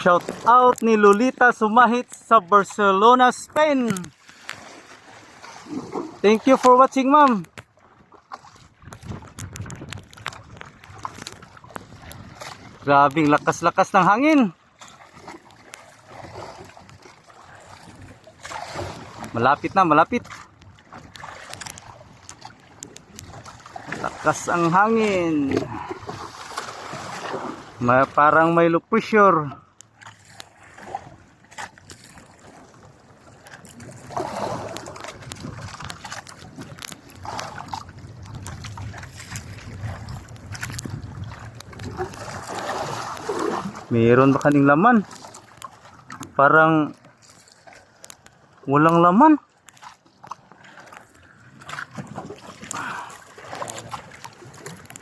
Shout out ni Lolita Sumahit sa Barcelona, Spain. Thank you for watching, ma'am. Grabing lakas-lakas ng hangin. Malapit na, malapit. Lakas ang hangin. Parang may low pressure. Meron ba kaning laman? Parang walang laman.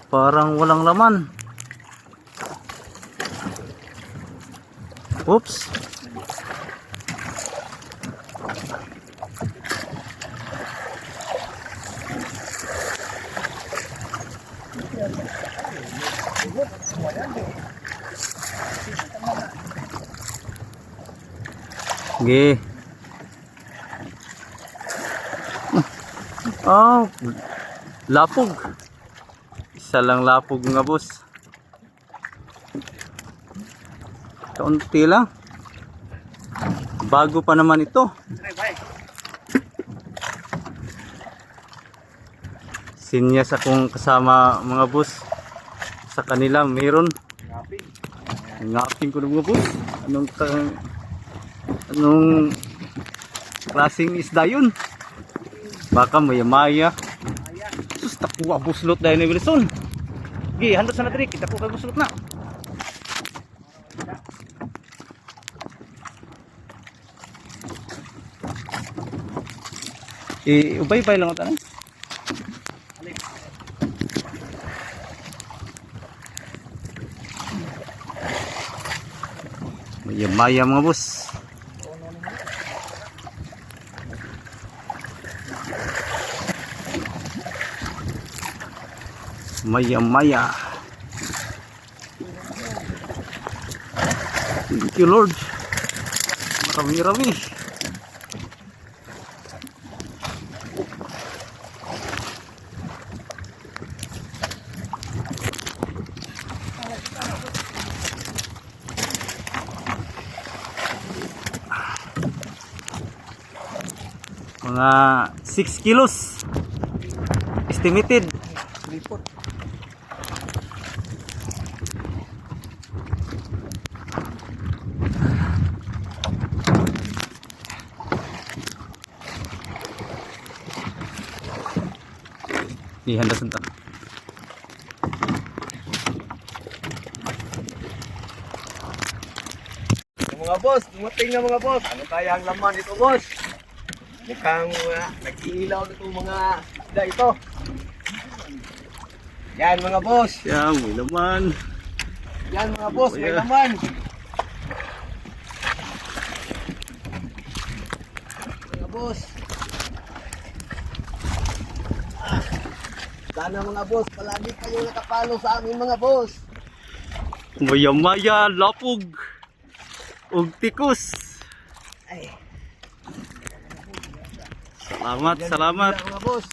Parang walang laman. Oops. Ge. Oh, lapog. Isa lang lapog nga boss. Kaunti lang. Bago pa naman ito. Sinyas akong kasama mga boss. Sa kanila mayroon. Ngaping ko ng mga boss. Anong klaseng isda yun? Baka maya-maya. Sus, takuha buslot dahil ni Wilson. Gi, handot sa natrik. Kita po kay buslot na. Ubay-ubay lang ito. Maya-maya mga boss. Maya-maya. Thank you Lord. Marami-rami. Mga 6 kilos estimated. Handa senta. Mga boss, dumating na mga boss. Ano kaya ang laman ito, boss? Mukhang nag-iilaw na itong mga isda ito. Yan mga boss. Yan, may laman. Yan mga boss, may laman. Mga boss. Sana mga boss, palagi kayo nakapalo sa amin mga boss. Maya-maya, lapog. Ug tikus. Ay. Salamat, salamat. Mga boss.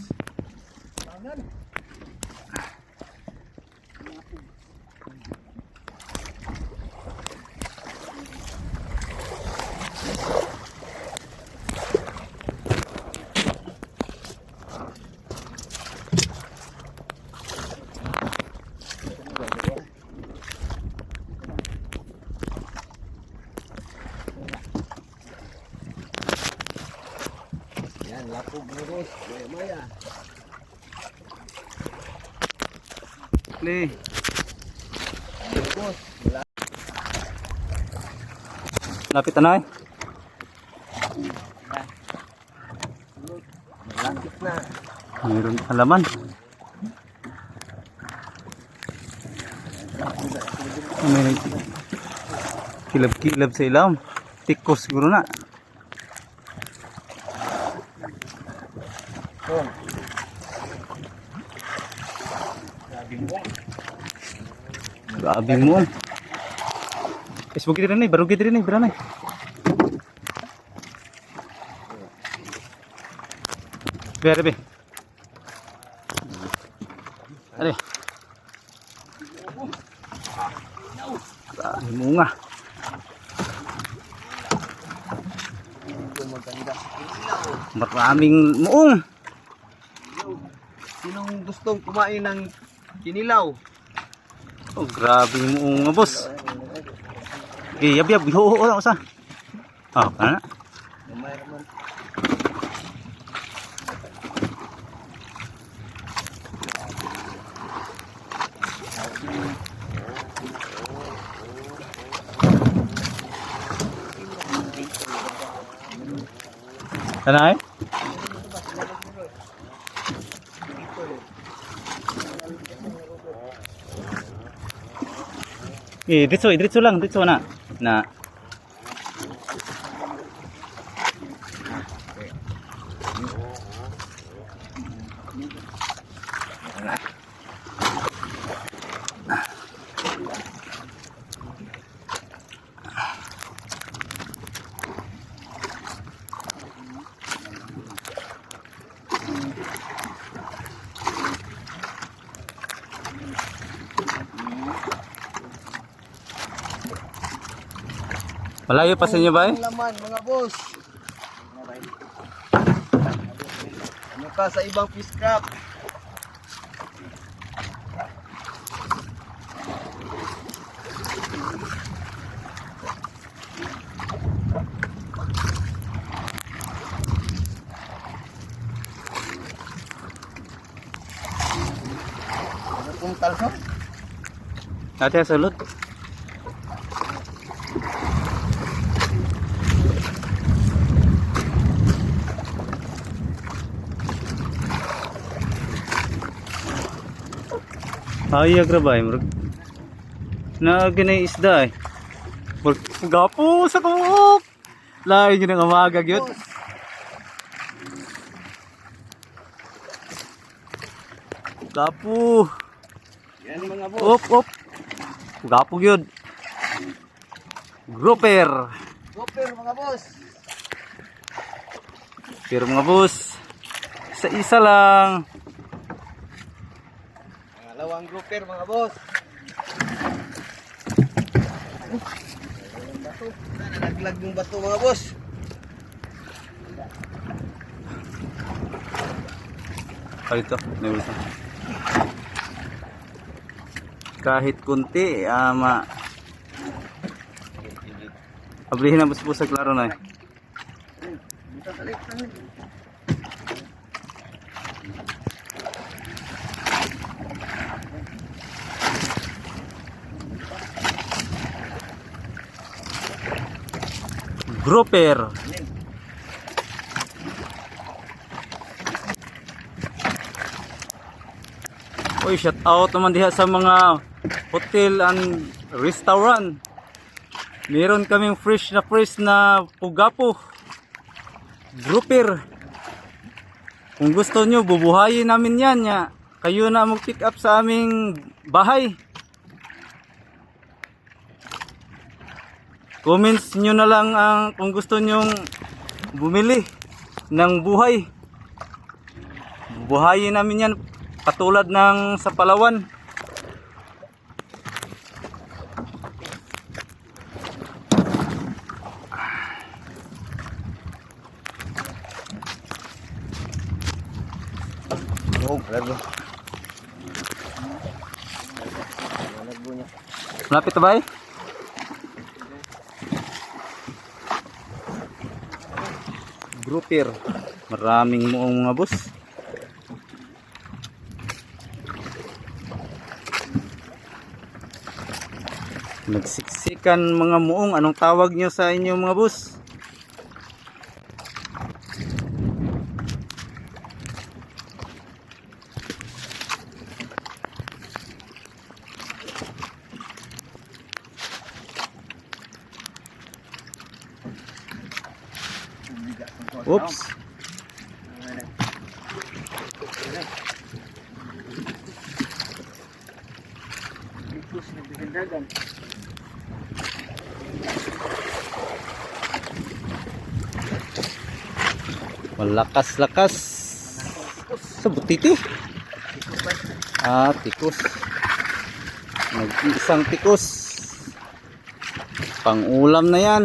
Yan, lapog mga boss. Maya-maya. Play. Boss, Lapit na eh. malapit na. Mayroon pa laman. May kilab-kilab sa ilaw. Tikos siguro na. Oh. Grabe mo. Facebook diri ni, baru diri ni, beranay. Biar be. Are. Bunga. Maraming muong. Sinong gustong kumain ng kinilaw? Oh, grabe yung muong mga boss. Okay, yab, ho, sa. Oh, kana. Tanay? Diretso lang, diretso na. Na. Malayo pa sa inyo ba eh? Ang laman mga boss. Ano ka sa ibang fish crab? Ano pong talso? Ate salut. Ay, agrabay mo. Na ganay isda eh. Gapo sa kuok. Lain yun ang amaga yun. Gapo. Yan mga boss. Op. Gapo yun. Grouper. Super mga boss. Pero mga boss, isa lang. Pangalawang grouper mga boss. Nalaglag yung bato mga boss. Ito, may isa. Kahit kunti, abrihin na po sa klaro na eh. Grouper. Oy, shout out naman diha sa mga hotel and restaurant. Meron kaming fresh na pugapo. Grouper. Kung gusto nyo, bubuhayin namin yan. Kayo na mag-pick up sa aming bahay. Comments nyo na lang kung gusto nyong bumili ng buhay. Buhayin namin yan katulad ng sa Palawan. Oh, largo. Malapit na ba eh? Grouper. Maraming muong mga boss. Nagsiksikan mga muong. Anong tawag nyo sa inyo mga boss? Oops. Malakas-lakas. Sa butiti. Ah, tikus. Nag-iisang tikus. Pang-ulam na yan.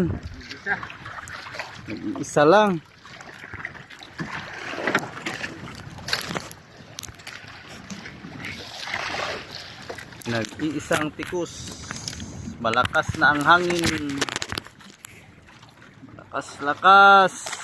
Nag-iisa lang. Nag-iisang tikus. Malakas na ang hangin. Lakas-lakas.